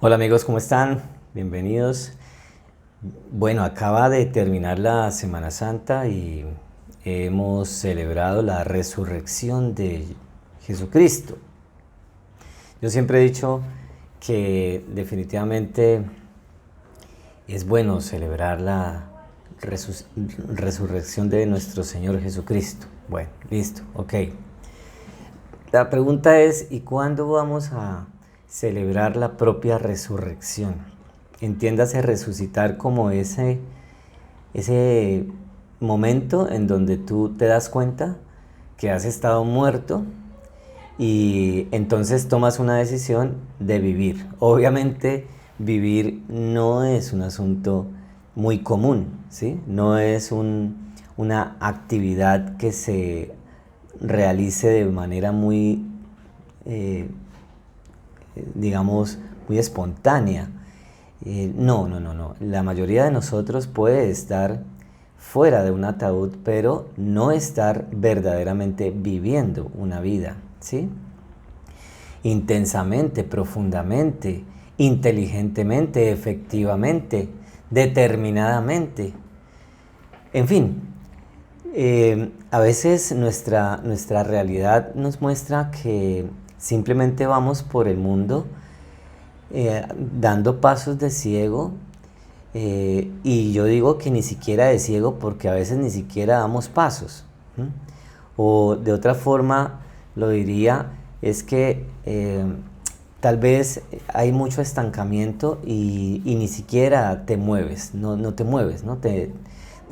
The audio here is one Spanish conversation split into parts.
Hola amigos, ¿cómo están? Bienvenidos. Bueno, acaba de terminar la Semana Santa y hemos celebrado la resurrección de Jesucristo. Yo siempre he dicho que definitivamente es bueno celebrar la resurrección de nuestro Señor Jesucristo. Bueno, listo, ok. La pregunta es, ¿y cuándo vamos a celebrar la propia resurrección? Entiéndase resucitar como ese momento en donde tú te das cuenta que has estado muerto y entonces tomas una decisión de vivir. Obviamente vivir no es un asunto muy común, ¿sí? No es una actividad que se realice de manera muy, eh, digamos, muy espontánea. No. La mayoría de nosotros puede estar fuera de un ataúd, pero no estar verdaderamente viviendo una vida, ¿sí? Intensamente, profundamente, inteligentemente, efectivamente, determinadamente. En fin, a veces nuestra realidad nos muestra que simplemente vamos por el mundo dando pasos de ciego, y yo digo que ni siquiera de ciego porque a veces ni siquiera damos pasos. ¿Mm? O de otra forma lo diría es que tal vez hay mucho estancamiento y ni siquiera te mueves, no te mueves, ¿no? Te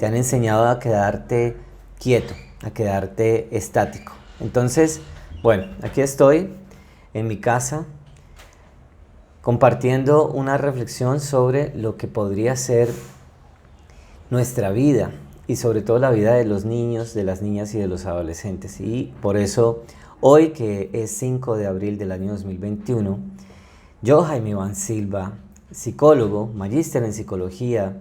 han enseñado a quedarte quieto, a quedarte estático. Entonces, bueno, aquí estoy en mi casa compartiendo una reflexión sobre lo que podría ser nuestra vida y sobre todo la vida de los niños, de las niñas y de los adolescentes. Y por eso hoy, que es 5 de abril del año 2021, yo, Jaime Iván Silva, psicólogo, magíster en psicología,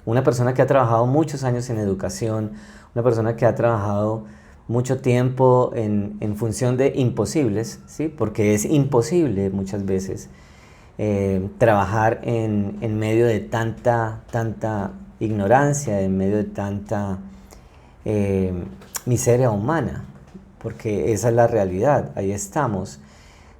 una persona que ha trabajado muchos años en educación, una persona que ha trabajado mucho tiempo en función de imposibles, ¿sí? Porque es imposible muchas veces trabajar en medio de tanta ignorancia, en medio de tanta eh, miseria humana, porque esa es la realidad, ahí estamos.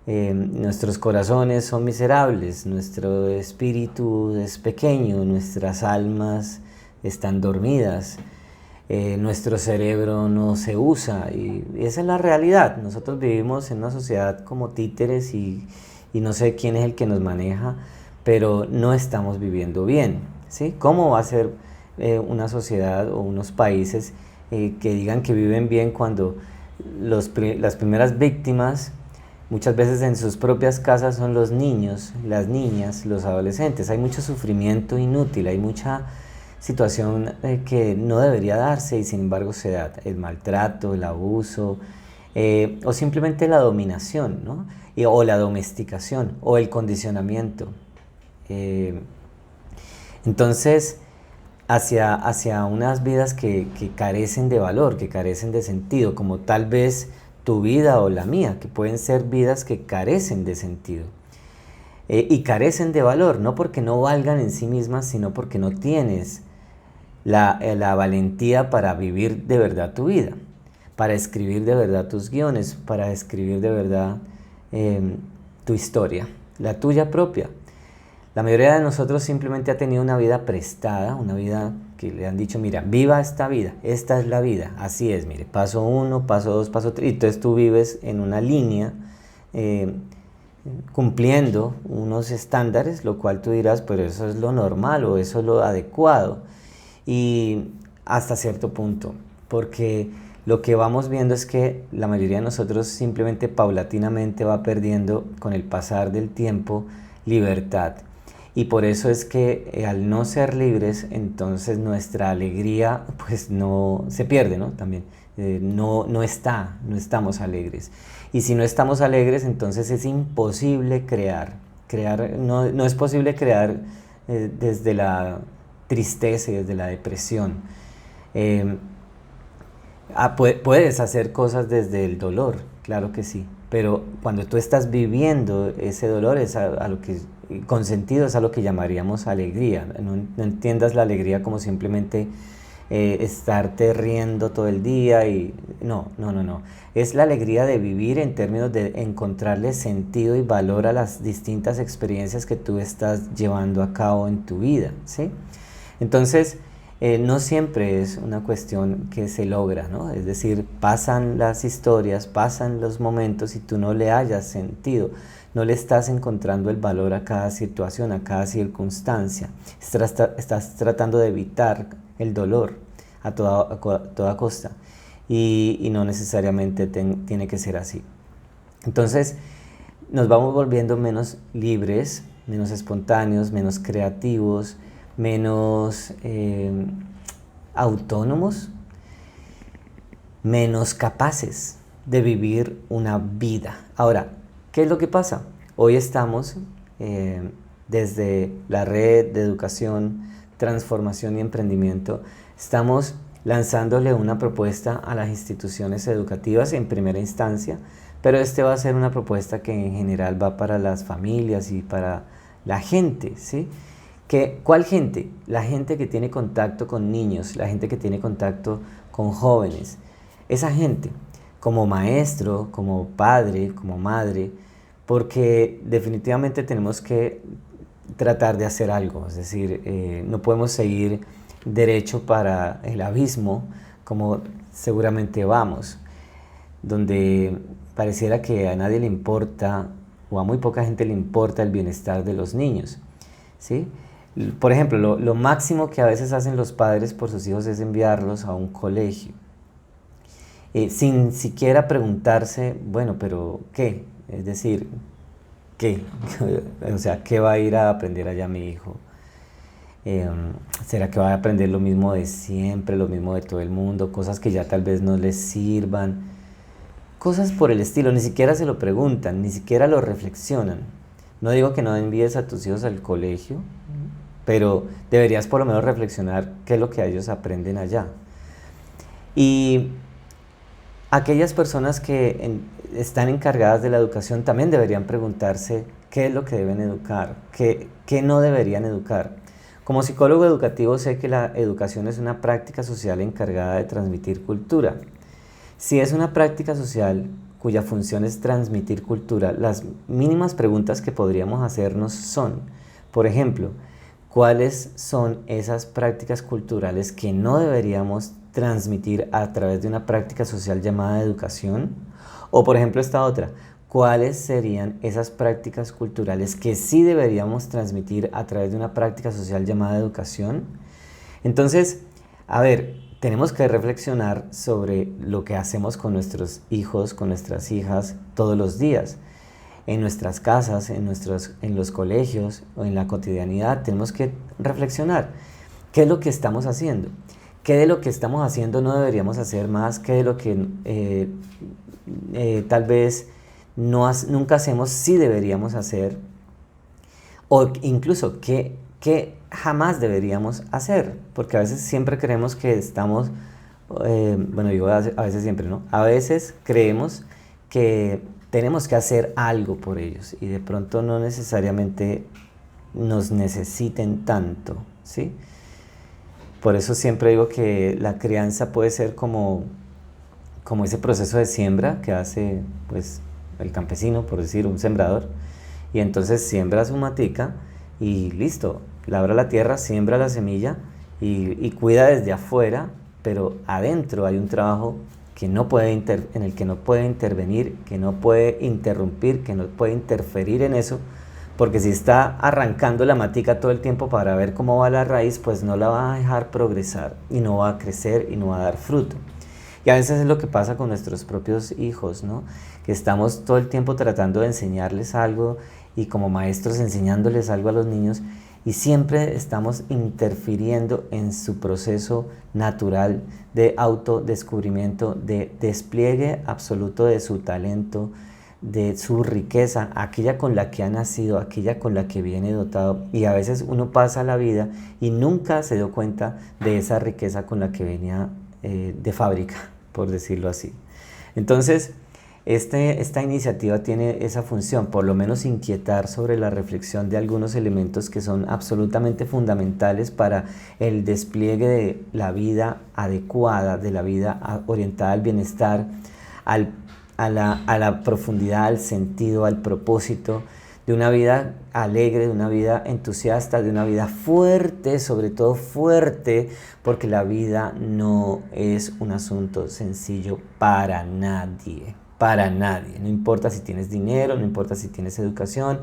Nuestros corazones son miserables, nuestro espíritu es pequeño, nuestras almas están dormidas, nuestro cerebro no se usa y esa es la realidad. Nosotros vivimos en una sociedad como títeres y no sé quién es el que nos maneja, pero no estamos viviendo bien, ¿sí? ¿Cómo va a ser una sociedad o unos países que digan que viven bien cuando las primeras víctimas muchas veces en sus propias casas son los niños, las niñas, los adolescentes? Hay mucho sufrimiento inútil, hay mucha situación que no debería darse y sin embargo se da. El maltrato, el abuso, o simplemente la dominación, ¿no? O la domesticación, o el condicionamiento. Eh, entonces, hacia unas vidas que carecen de valor, que carecen de sentido, como tal vez tu vida o la mía, que pueden ser vidas que carecen de sentido. Y carecen de valor, no porque no valgan en sí mismas, sino porque no tienes la valentía para vivir de verdad tu vida, para escribir de verdad tus guiones, para escribir de verdad tu historia, la tuya propia. La mayoría de nosotros simplemente ha tenido una vida prestada, una vida que le han dicho, mira, viva esta vida, esta es la vida, así es, mire, paso 1, paso 2, paso 3, y entonces tú vives en una línea cumpliendo unos estándares, lo cual tú dirás, pero eso es lo normal o eso es lo adecuado. Y hasta cierto punto, porque lo que vamos viendo es que la mayoría de nosotros simplemente paulatinamente va perdiendo con el pasar del tiempo libertad. Y por eso es que al no ser libres, entonces nuestra alegría pues no se pierde, ¿no? También no estamos alegres. Y si no estamos alegres, entonces es imposible crear. No es posible crear desde la tristeza y desde la depresión. Puedes hacer cosas desde el dolor, claro que sí, pero cuando tú estás viviendo ese dolor es a lo que, con sentido, es a lo que llamaríamos alegría. No entiendas la alegría como simplemente estarte riendo todo el día y no. Es la alegría de vivir en términos de encontrarle sentido y valor a las distintas experiencias que tú estás llevando a cabo en tu vida, ¿sí? Entonces, no siempre es una cuestión que se logra, ¿no? Es decir, pasan las historias, pasan los momentos y tú no le hayas sentido, no le estás encontrando el valor a cada situación, a cada circunstancia. Estás tratando de evitar el dolor a toda costa y no necesariamente tiene que ser así. Entonces, nos vamos volviendo menos libres, menos espontáneos, menos creativos, menos autónomos, menos capaces de vivir una vida. Ahora, ¿qué es lo que pasa? Hoy estamos desde la red de educación, transformación y emprendimiento, estamos lanzándole una propuesta a las instituciones educativas en primera instancia, pero este va a ser una propuesta que en general va para las familias y para la gente, ¿sí? ¿Cuál gente? La gente que tiene contacto con niños, la gente que tiene contacto con jóvenes. Esa gente, como maestro, como padre, como madre, porque definitivamente tenemos que tratar de hacer algo. Es decir, no podemos seguir derecho para el abismo como seguramente vamos, donde pareciera que a nadie le importa o a muy poca gente le importa el bienestar de los niños, ¿sí? Por ejemplo, lo máximo que a veces hacen los padres por sus hijos es enviarlos a un colegio, sin siquiera preguntarse, bueno, pero ¿qué? Es decir, ¿qué? O sea, ¿qué va a ir a aprender allá mi hijo? ¿Será que va a aprender lo mismo de siempre, lo mismo de todo el mundo? Cosas que ya tal vez no les sirvan. Cosas por el estilo, ni siquiera se lo preguntan, ni siquiera lo reflexionan. No digo que no envíes a tus hijos al colegio, pero deberías por lo menos reflexionar qué es lo que ellos aprenden allá. Y aquellas personas que están encargadas de la educación también deberían preguntarse qué es lo que deben educar, qué no deberían educar. Como psicólogo educativo sé que la educación es una práctica social encargada de transmitir cultura. Si es una práctica social cuya función es transmitir cultura, las mínimas preguntas que podríamos hacernos son, por ejemplo, ¿cuáles son esas prácticas culturales que no deberíamos transmitir a través de una práctica social llamada educación? O por ejemplo esta otra, ¿cuáles serían esas prácticas culturales que sí deberíamos transmitir a través de una práctica social llamada educación? Entonces, a ver, tenemos que reflexionar sobre lo que hacemos con nuestros hijos, con nuestras hijas todos los días. En nuestras casas, en los colegios o en la cotidianidad, tenemos que reflexionar. ¿Qué es lo que estamos haciendo? ¿Qué de lo que estamos haciendo no deberíamos hacer más? ¿Qué de lo que tal vez nunca hacemos sí deberíamos hacer? O incluso, ¿qué jamás deberíamos hacer? Porque a veces siempre creemos que estamos, bueno, digo a veces siempre, ¿no? A veces creemos que tenemos que hacer algo por ellos y de pronto no necesariamente nos necesiten tanto, ¿sí? Por eso siempre digo que la crianza puede ser como ese proceso de siembra que hace pues el campesino, por decir, un sembrador, y entonces siembra su matica y listo, labra la tierra, siembra la semilla y cuida desde afuera, pero adentro hay un trabajo que no puede en el que no puede intervenir, que no puede interrumpir, que no puede interferir en eso, porque si está arrancando la matica todo el tiempo para ver cómo va la raíz, pues no la va a dejar progresar y no va a crecer y no va a dar fruto. Y a veces es lo que pasa con nuestros propios hijos, ¿no? Que estamos todo el tiempo tratando de enseñarles algo y como maestros enseñándoles algo a los niños y siempre estamos interfiriendo en su proceso natural de autodescubrimiento, de despliegue absoluto de su talento, de su riqueza, aquella con la que ha nacido, aquella con la que viene dotado. Y a veces uno pasa la vida y nunca se dio cuenta de esa riqueza con la que venía de fábrica, por decirlo así. Entonces, Esta iniciativa tiene esa función, por lo menos inquietar sobre la reflexión de algunos elementos que son absolutamente fundamentales para el despliegue de la vida adecuada, de la vida orientada al bienestar, a la profundidad, al sentido, al propósito, de una vida alegre, de una vida entusiasta, de una vida fuerte, sobre todo fuerte, porque la vida no es un asunto sencillo para nadie. Para nadie, no importa si tienes dinero, no importa si tienes educación,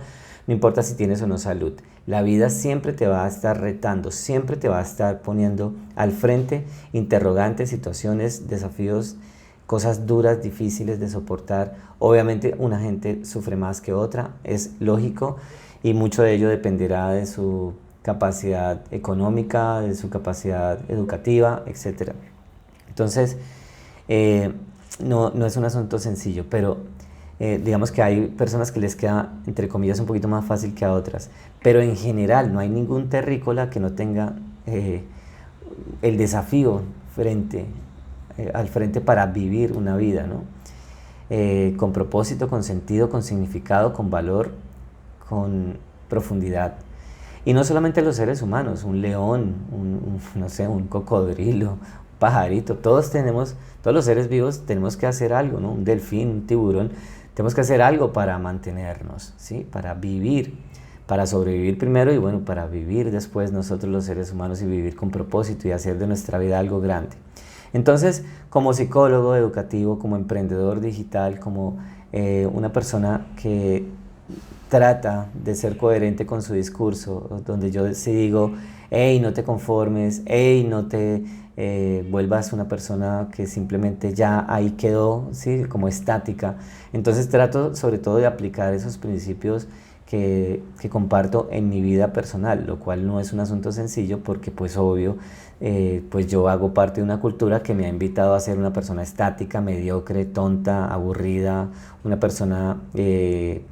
no importa si tienes o no salud. La vida siempre te va a estar retando, siempre te va a estar poniendo al frente interrogantes, situaciones, desafíos, cosas duras, difíciles de soportar. Obviamente una gente sufre más que otra, es lógico, y mucho de ello dependerá de su capacidad económica, de su capacidad educativa, etc. Entonces, no es un asunto sencillo, pero digamos que hay personas que les queda, entre comillas, un poquito más fácil que a otras. Pero en general no hay ningún terrícola que no tenga el desafío al frente para vivir una vida, ¿no? Con propósito, con sentido, con significado, con valor, con profundidad. Y no solamente los seres humanos, un león, no sé, un cocodrilo, pajarito, todos los seres vivos tenemos que hacer algo, ¿no? Un delfín, un tiburón, tenemos que hacer algo para mantenernos, ¿sí? Para vivir, para sobrevivir primero y bueno, para vivir después nosotros los seres humanos y vivir con propósito y hacer de nuestra vida algo grande. Entonces, como psicólogo educativo, como emprendedor digital, como una persona que trata de ser coherente con su discurso, donde yo sí digo, hey, no te conformes, hey, no te vuelvas una persona que simplemente ya ahí quedó, ¿sí? Como estática. Entonces trato sobre todo de aplicar esos principios que comparto en mi vida personal, lo cual no es un asunto sencillo porque pues obvio, pues yo hago parte de una cultura que me ha invitado a ser una persona estática, mediocre, tonta, aburrida, una persona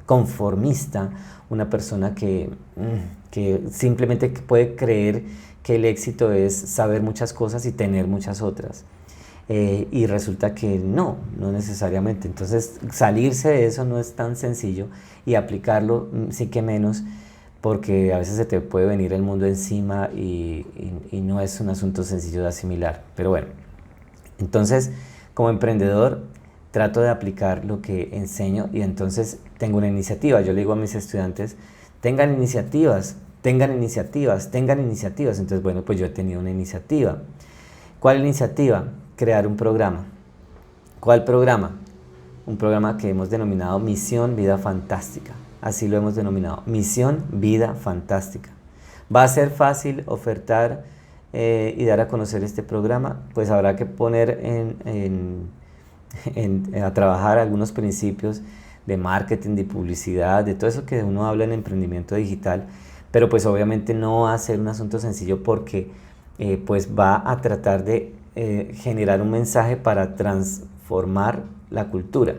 conformista, una persona que simplemente puede creer que el éxito es saber muchas cosas y tener muchas otras. Y resulta que no necesariamente. Entonces salirse de eso no es tan sencillo y aplicarlo sí que menos, porque a veces se te puede venir el mundo encima y no es un asunto sencillo de asimilar. Pero bueno, entonces como emprendedor trato de aplicar lo que enseño y entonces tengo una iniciativa. Yo le digo a mis estudiantes, tengan iniciativas, tengan iniciativas, tengan iniciativas. Entonces bueno, pues yo he tenido una iniciativa. ¿Cuál iniciativa? Crear un programa. ¿Cuál programa? Un programa que hemos denominado Misión Vida Fantástica. Así lo hemos denominado, Misión Vida Fantástica. ¿Va a ser fácil ofertar y dar a conocer este programa? Pues habrá que poner a trabajar algunos principios de marketing, de publicidad, de todo eso que uno habla en emprendimiento digital, pero pues obviamente no va a ser un asunto sencillo porque pues va a tratar de generar un mensaje para transformar la cultura.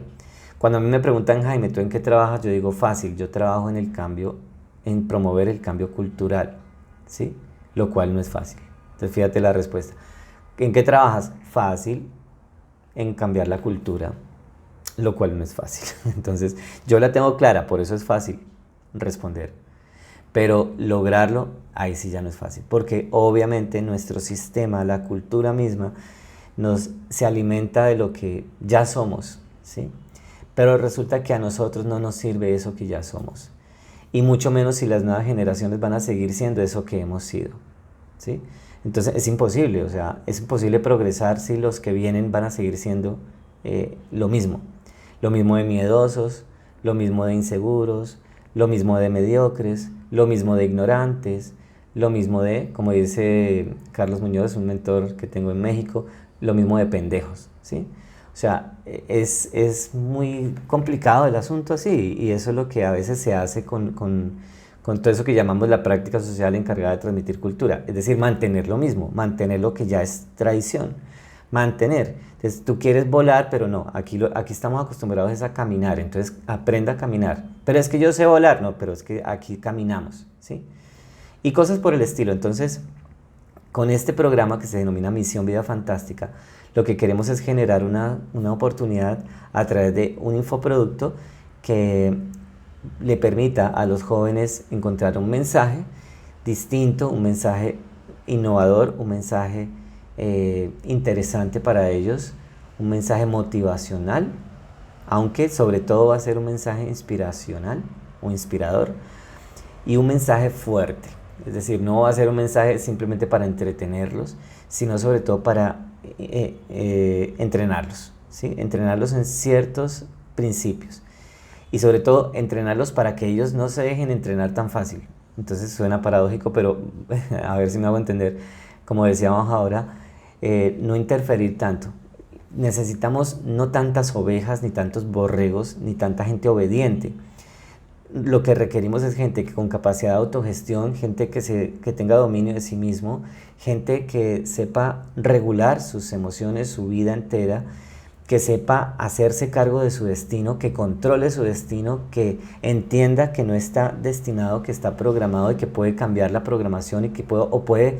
Cuando a mí me preguntan, Jaime, ¿tú en qué trabajas? Yo digo, fácil, yo trabajo en el cambio, en promover el cambio cultural, ¿sí? Lo cual no es fácil. Entonces fíjate la respuesta. ¿En qué trabajas? Fácil, en cambiar la cultura, lo cual no es fácil. Entonces yo la tengo clara, por eso es fácil responder. Pero lograrlo, ahí sí ya no es fácil, porque obviamente nuestro sistema, la cultura misma, se alimenta de lo que ya somos, ¿sí? Pero resulta que a nosotros no nos sirve eso que ya somos, y mucho menos si las nuevas generaciones van a seguir siendo eso que hemos sido, ¿sí? Entonces es imposible, o sea, es imposible progresar si los que vienen van a seguir siendo lo mismo de miedosos, lo mismo de inseguros, lo mismo de mediocres, lo mismo de ignorantes, lo mismo de, como dice Carlos Muñoz, un mentor que tengo en México, lo mismo de pendejos, ¿sí? O sea, es muy complicado el asunto así, y eso es lo que a veces se hace con todo eso que llamamos la práctica social encargada de transmitir cultura, es decir, mantener lo mismo, mantener lo que ya es tradición, mantener. Entonces tú quieres volar, pero no, aquí estamos acostumbrados a caminar, entonces aprenda a caminar. Pero es que yo sé volar, no, pero es que aquí caminamos, ¿sí? Y cosas por el estilo. Entonces Con este programa que se denomina Misión Vida Fantástica, lo que queremos es generar una oportunidad a través de un infoproducto que le permita a los jóvenes encontrar un mensaje distinto, un mensaje innovador, un mensaje interesante para ellos, un mensaje motivacional, aunque sobre todo va a ser un mensaje inspiracional o inspirador y un mensaje fuerte. Es decir, no va a ser un mensaje simplemente para entretenerlos, sino sobre todo para entrenarlos, ¿sí? Entrenarlos en ciertos principios y sobre todo entrenarlos para que ellos no se dejen entrenar tan fácil. Entonces suena paradójico, pero a ver si me hago entender. Como decíamos ahora, no interferir tanto. Necesitamos no tantas ovejas, ni tantos borregos, ni tanta gente obediente. Lo que requerimos es gente que con capacidad de autogestión, gente que tenga dominio de sí mismo, gente que sepa regular sus emociones, su vida entera, que sepa hacerse cargo de su destino, que controle su destino, que entienda que no está destinado, que está programado y que puede cambiar la programación y que puede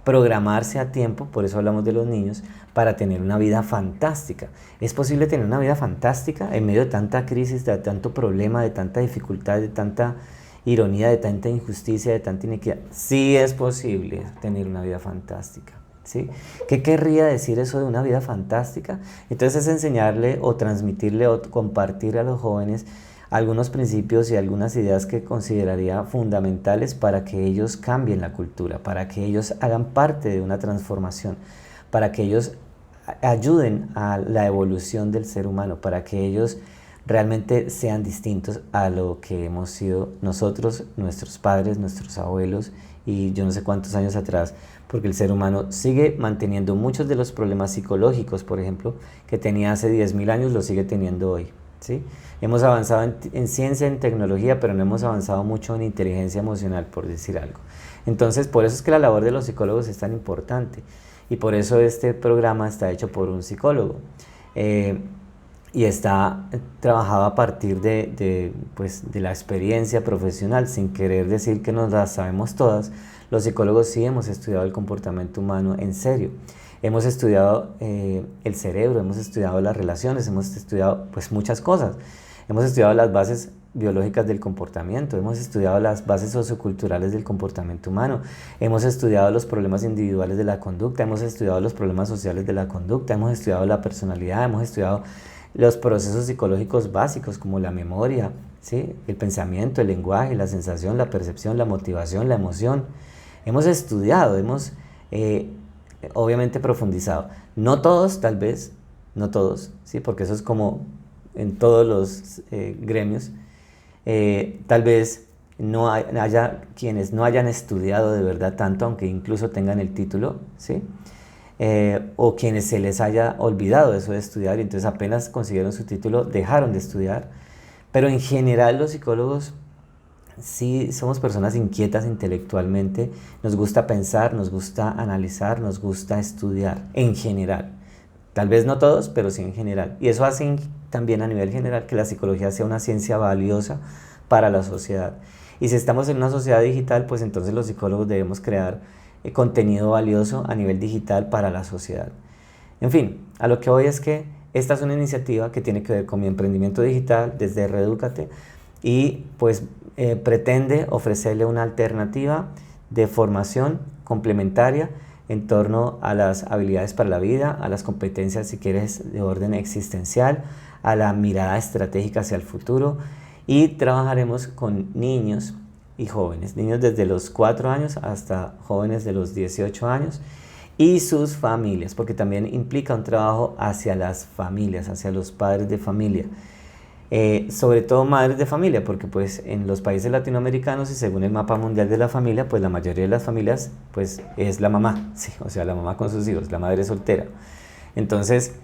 programarse a tiempo, por eso hablamos de los niños, para tener una vida fantástica. ¿Es posible tener una vida fantástica en medio de tanta crisis, de tanto problema, de tanta dificultad, de tanta ironía, de tanta injusticia, de tanta inequidad? Sí es posible tener una vida fantástica, ¿sí? ¿Qué querría decir eso de una vida fantástica? Entonces es enseñarle o transmitirle o compartir a los jóvenes algunos principios y algunas ideas que consideraría fundamentales para que ellos cambien la cultura, para que ellos hagan parte de una transformación, para que ellos ayuden a la evolución del ser humano, para que ellos realmente sean distintos a lo que hemos sido nosotros, nuestros padres, nuestros abuelos y yo no sé cuántos años atrás, porque el ser humano sigue manteniendo muchos de los problemas psicológicos, por ejemplo, que tenía hace 10.000 años, los sigue teniendo hoy, ¿sí? Hemos avanzado en ciencia, en tecnología, pero no hemos avanzado mucho en inteligencia emocional, por decir algo. Entonces, por eso es que la labor de los psicólogos es tan importante y por eso este programa está hecho por un psicólogo y está trabajado a partir pues, de la experiencia profesional, sin querer decir que nos las sabemos todas. Los psicólogos sí hemos estudiado el comportamiento humano en serio. Hemos estudiado el cerebro, hemos estudiado las relaciones, hemos estudiado pues muchas cosas. Hemos estudiado las bases biológicas del comportamiento, hemos estudiado las bases socioculturales del comportamiento humano, hemos estudiado los problemas individuales de la conducta, hemos estudiado los problemas sociales de la conducta, hemos estudiado la personalidad, hemos estudiado los procesos psicológicos básicos como la memoria, ¿sí? El pensamiento, el lenguaje, la sensación, la percepción, la motivación, la emoción. Hemos estudiado, hemos obviamente profundizado. No todos, tal vez, no todos, ¿sí? Porque eso es como en todos los gremios. Tal vez no haya quienes no hayan estudiado de verdad tanto, aunque incluso tengan el título, ¿sí? O quienes se les haya olvidado eso de estudiar y entonces apenas consiguieron su título dejaron de estudiar. Pero en general los psicólogos sí somos personas inquietas intelectualmente, nos gusta pensar, nos gusta analizar, nos gusta estudiar en general. Tal vez no todos, pero sí en general. Y eso hace también a nivel general que la psicología sea una ciencia valiosa para la sociedad. Y si estamos en una sociedad digital, pues entonces los psicólogos debemos crear contenido valioso a nivel digital para la sociedad. En fin, a lo que voy es que esta es una iniciativa que tiene que ver con mi emprendimiento digital desde Redúcate y pues pretende ofrecerle una alternativa de formación complementaria en torno a las habilidades para la vida, a las competencias, si quieres, de orden existencial, a la mirada estratégica hacia el futuro y trabajaremos con niños y jóvenes, niños desde los 4 años hasta jóvenes de los 18 años y sus familias, porque también implica un trabajo hacia las familias, hacia los padres de familia. Sobre todo madres de familia, porque pues en los países latinoamericanos y según el mapa mundial de la familia, pues la mayoría de las familias pues es la mamá, ¿sí? O sea, la mamá con sus hijos, la madre soltera. Entonces,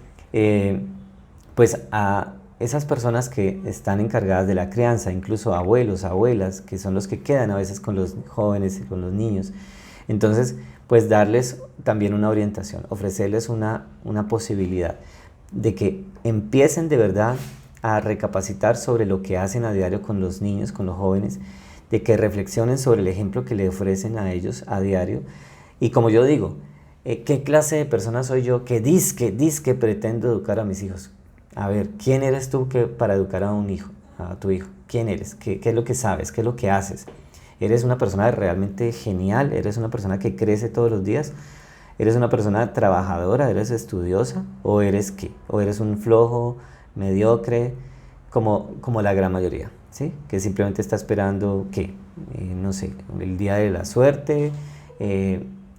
pues a esas personas que están encargadas de la crianza, incluso abuelos, abuelas, que son los que quedan a veces con los jóvenes y con los niños, entonces pues darles también una orientación, ofrecerles una posibilidad de que empiecen de verdad a recapacitar sobre lo que hacen a diario con los niños, con los jóvenes, de que reflexionen sobre el ejemplo que le ofrecen a ellos a diario Y como yo digo, ¿qué clase de persona soy yo que dizque pretendo educar a mis hijos? A ver, ¿quién eres tú para educar a un hijo, a tu hijo? ¿Quién eres? ¿Qué es lo que sabes? ¿Qué es lo que haces? ¿Eres una persona realmente genial? ¿Eres una persona que crece todos los días? ¿Eres una persona trabajadora? ¿Eres estudiosa? ¿O eres qué? ¿O eres un flojo, mediocre, como la gran mayoría? ¿Sí? Que simplemente está esperando, ¿qué? No sé, el día de la suerte,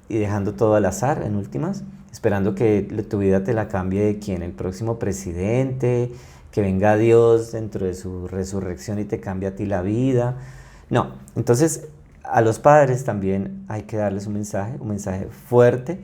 y dejando todo al azar en últimas, esperando que tu vida te la cambie quién, el próximo presidente, que venga Dios dentro de su resurrección y te cambie a ti la vida. No, entonces a los padres también hay que darles un mensaje fuerte,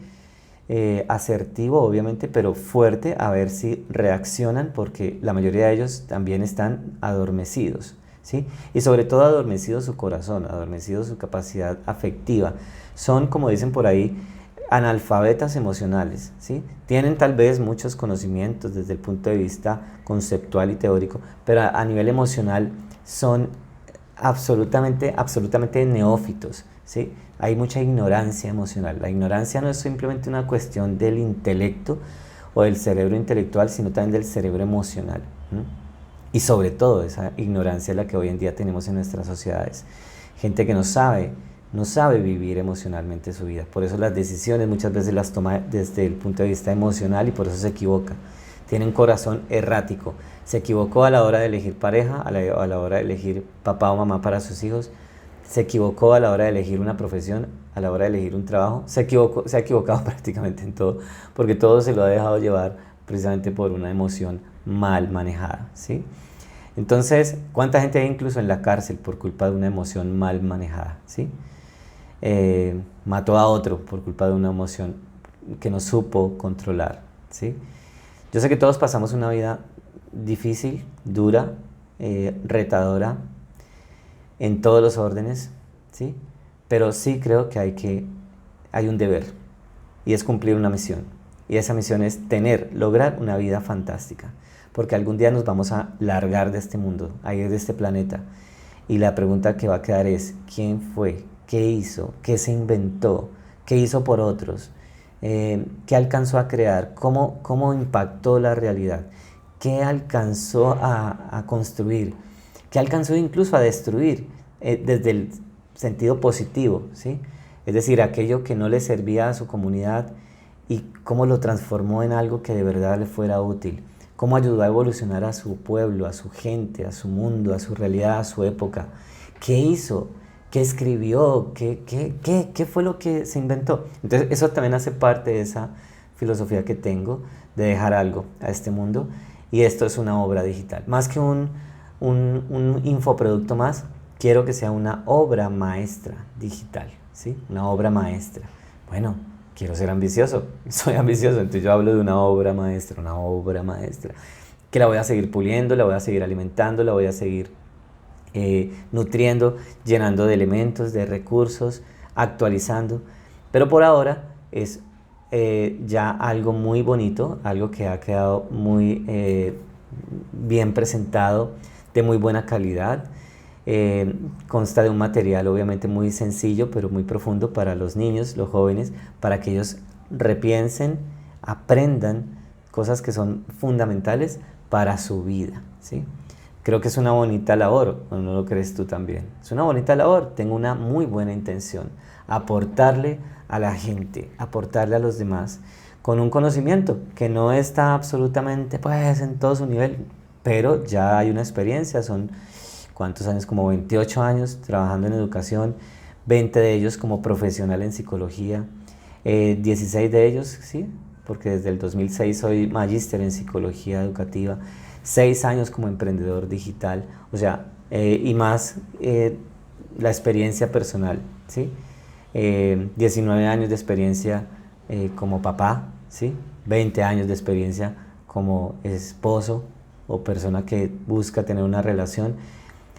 asertivo obviamente, pero fuerte, a ver si reaccionan, porque la mayoría de ellos también están adormecidos, ¿sí? Y sobre todo adormecido su corazón, adormecido su capacidad afectiva. Son, como dicen por ahí, analfabetas emocionales, ¿sí? Tienen tal vez muchos conocimientos desde el punto de vista conceptual y teórico, pero a nivel emocional son absolutamente neófitos, ¿sí? Hay mucha ignorancia emocional. La ignorancia no es simplemente una cuestión del intelecto o del cerebro intelectual, sino también del cerebro emocional. Y sobre todo esa ignorancia es la que hoy en día tenemos en nuestras sociedades. Gente que no sabe vivir emocionalmente su vida. Por eso las decisiones muchas veces las toma desde el punto de vista emocional y por eso se equivoca. Tiene un corazón errático. Se equivocó a la hora de elegir pareja, a la hora de elegir papá o mamá para sus hijos. Se equivocó a la hora de elegir una profesión, a la hora de elegir un trabajo. Se ha equivocado prácticamente en todo, porque todo se lo ha dejado llevar precisamente por una emoción mal manejada, ¿sí? Entonces, ¿cuánta gente hay incluso en la cárcel por culpa de una emoción mal manejada, ¿sí? Mató a otro por culpa de una emoción que no supo controlar, ¿sí? Yo sé que todos pasamos una vida difícil, dura, retadora, en todos los órdenes, ¿sí? Pero sí creo que hay un deber, y es cumplir una misión. Y esa misión es lograr una vida fantástica, porque algún día nos vamos a largar de este mundo, a ir de este planeta. Y la pregunta que va a quedar es, ¿quién fue? ¿Qué hizo? ¿Qué se inventó? ¿Qué hizo por otros? ¿Qué alcanzó a crear? ¿Cómo impactó la realidad? ¿Qué alcanzó a construir? ¿Qué alcanzó incluso a destruir desde el sentido positivo, ¿sí? Es decir, aquello que no le servía a su comunidad y cómo lo transformó en algo que de verdad le fuera útil. Cómo ayudó a evolucionar a su pueblo, a su gente, a su mundo, a su realidad, a su época. ¿Qué hizo? ¿Qué escribió? ¿Qué fue lo que se inventó? Entonces eso también hace parte de esa filosofía que tengo de dejar algo a este mundo, y esto es una obra digital. Más que un infoproducto más, quiero que sea una obra maestra digital, ¿sí? Una obra maestra. Bueno, quiero ser ambicioso, soy ambicioso, entonces yo hablo de una obra maestra, que la voy a seguir puliendo, la voy a seguir alimentando, la voy a seguir nutriendo, llenando de elementos, de recursos, actualizando. Pero por ahora es ya algo muy bonito, algo que ha quedado muy bien presentado, de muy buena calidad. Consta de un material obviamente muy sencillo, pero muy profundo para los niños, los jóvenes, para que ellos repiensen, aprendan cosas que son fundamentales para su vida, ¿sí? Creo que es una bonita labor, ¿o no lo crees tú también? Es una bonita labor, tengo una muy buena intención, aportarle a la gente, aportarle a los demás, con un conocimiento que no está absolutamente pues en todo su nivel, pero ya hay una experiencia, son ¿cuántos años? Como 28 años trabajando en educación, 20 de ellos como profesional en psicología, 16 de ellos, sí, porque desde el 2006 soy magíster en psicología educativa, 6 años como emprendedor digital, o sea, y más la experiencia personal, ¿sí? 19 años de experiencia como papá, ¿sí? 20 años de experiencia como esposo o persona que busca tener una relación,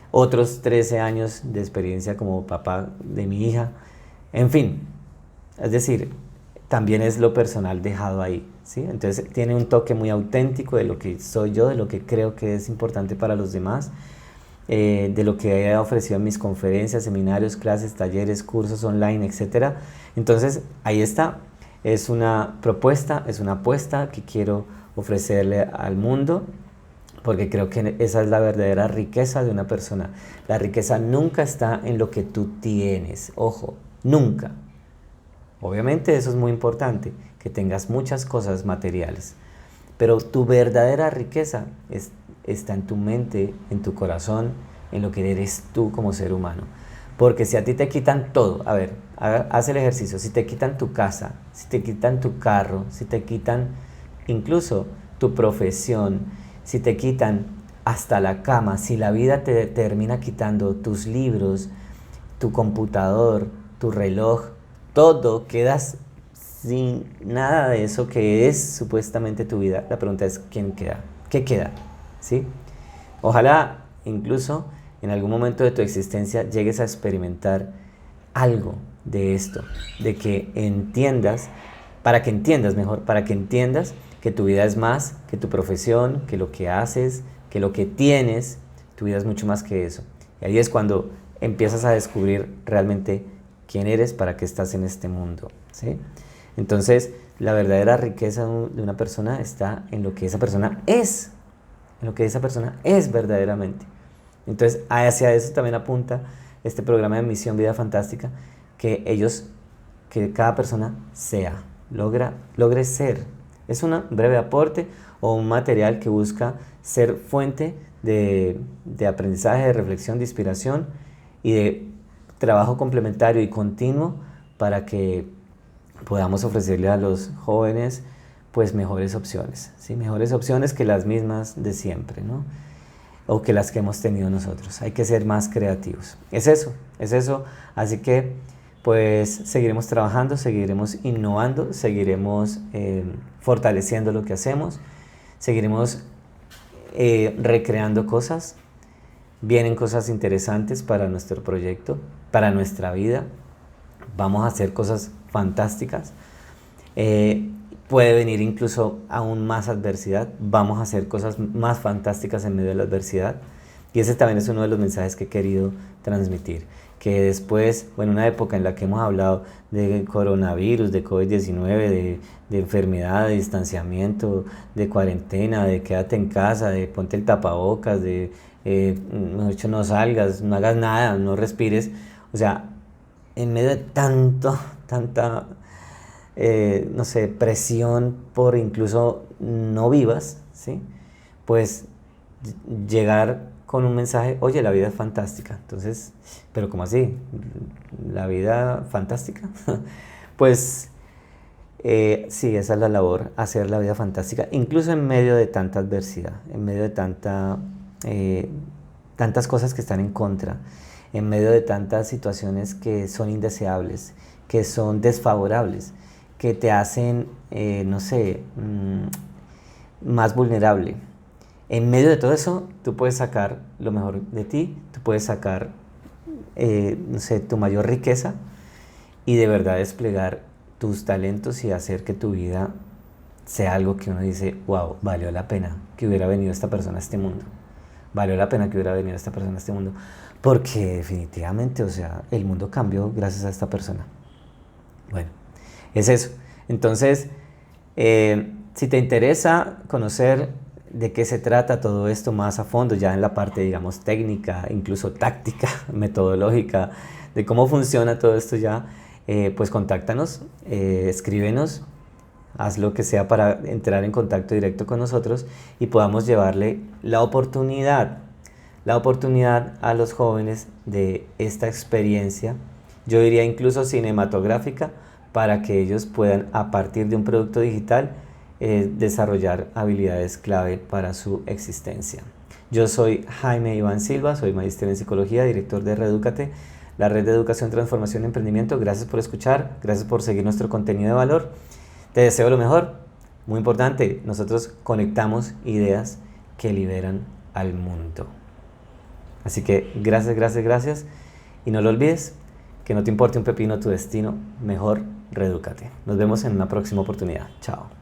otros 13 años de experiencia como papá de mi hija, en fin, es decir, también es lo personal dejado ahí, ¿sí? Entonces tiene un toque muy auténtico de lo que soy yo, de lo que creo que es importante para los demás, de lo que he ofrecido en mis conferencias, seminarios, clases, talleres, cursos online, etc. Entonces, ahí está. Es una propuesta, es una apuesta que quiero ofrecerle al mundo, porque creo que esa es la verdadera riqueza de una persona. La riqueza nunca está en lo que tú tienes, ojo, nunca. Obviamente eso es muy importante, que tengas muchas cosas materiales, pero tu verdadera riqueza está en tu mente, en tu corazón, en lo que eres tú como ser humano. Porque si a ti te quitan todo, a ver, haz el ejercicio, si te quitan tu casa, si te quitan tu carro, si te quitan incluso tu profesión, si te quitan hasta la cama, si la vida te termina quitando tus libros, tu computador, tu reloj, todo, quedas sin nada de eso que es supuestamente tu vida. La pregunta es, ¿quién queda? ¿Qué queda? ¿Sí? Ojalá incluso en algún momento de tu existencia llegues a experimentar algo de esto, de que entiendas, para que entiendas mejor, para que entiendas que tu vida es más que tu profesión, que lo que haces, que lo que tienes, tu vida es mucho más que eso. Y ahí es cuando empiezas a descubrir realmente quién eres, para qué estás en este mundo, ¿sí? Entonces, la verdadera riqueza de una persona está en lo que esa persona es, en lo que esa persona es verdaderamente. Entonces, hacia eso también apunta este programa de Misión Vida Fantástica, que cada persona logre ser. Es un breve aporte o un material que busca ser fuente de aprendizaje, de reflexión, de inspiración y de trabajo complementario y continuo para que podamos ofrecerle a los jóvenes pues mejores opciones, ¿sí? Mejores opciones que las mismas de siempre, ¿no? O que las que hemos tenido nosotros. Hay que ser más creativos. Es eso. Así que pues seguiremos trabajando, seguiremos innovando, seguiremos fortaleciendo lo que hacemos, seguiremos recreando cosas. Vienen cosas interesantes para nuestro proyecto, para nuestra vida. Vamos a hacer cosas fantásticas. Puede venir incluso aún más adversidad. Vamos a hacer cosas más fantásticas en medio de la adversidad. Y ese también es uno de los mensajes que he querido transmitir. Que después, bueno, una época en la que hemos hablado de coronavirus, de COVID-19, de enfermedad, de distanciamiento, de cuarentena, de quédate en casa, de ponte el tapabocas, de mejor dicho, no salgas, no hagas nada, no respires. O sea, en medio de tanta no sé, presión por incluso no vivas, ¿sí? Pues llegar con un mensaje, oye, la vida es fantástica. Entonces, pero ¿cómo así? ¿La vida fantástica? Pues sí, esa es la labor, hacer la vida fantástica, incluso en medio de tanta adversidad, en medio de tantas cosas que están en contra, en medio de tantas situaciones que son indeseables, que son desfavorables, que te hacen, no sé, más vulnerable. En medio de todo eso, tú puedes sacar lo mejor de ti, tú puedes sacar, no sé, tu mayor riqueza y de verdad desplegar tus talentos y hacer que tu vida sea algo que uno dice, wow, valió la pena que hubiera venido esta persona a este mundo. Valió la pena que hubiera venido esta persona a este mundo. Porque definitivamente, o sea, el mundo cambió gracias a esta persona. Bueno, es eso. Entonces, si te interesa conocer de qué se trata todo esto más a fondo, ya en la parte, digamos, técnica, incluso táctica, metodológica, de cómo funciona todo esto ya, pues contáctanos, escríbenos, haz lo que sea para entrar en contacto directo con nosotros y podamos llevarle la oportunidad a los jóvenes de esta experiencia, yo diría incluso cinematográfica, para que ellos puedan, a partir de un producto digital, desarrollar habilidades clave para su existencia. Yo soy Jaime Iván Silva, soy magíster en psicología, director de Redúcate, la red de educación, transformación y emprendimiento. Gracias por escuchar, gracias por seguir nuestro contenido de valor. Te deseo lo mejor. Muy importante, nosotros conectamos ideas que liberan al mundo. Así que gracias. Y no lo olvides, que no te importe un pepino tu destino, mejor redúcate. Nos vemos en una próxima oportunidad. Chao.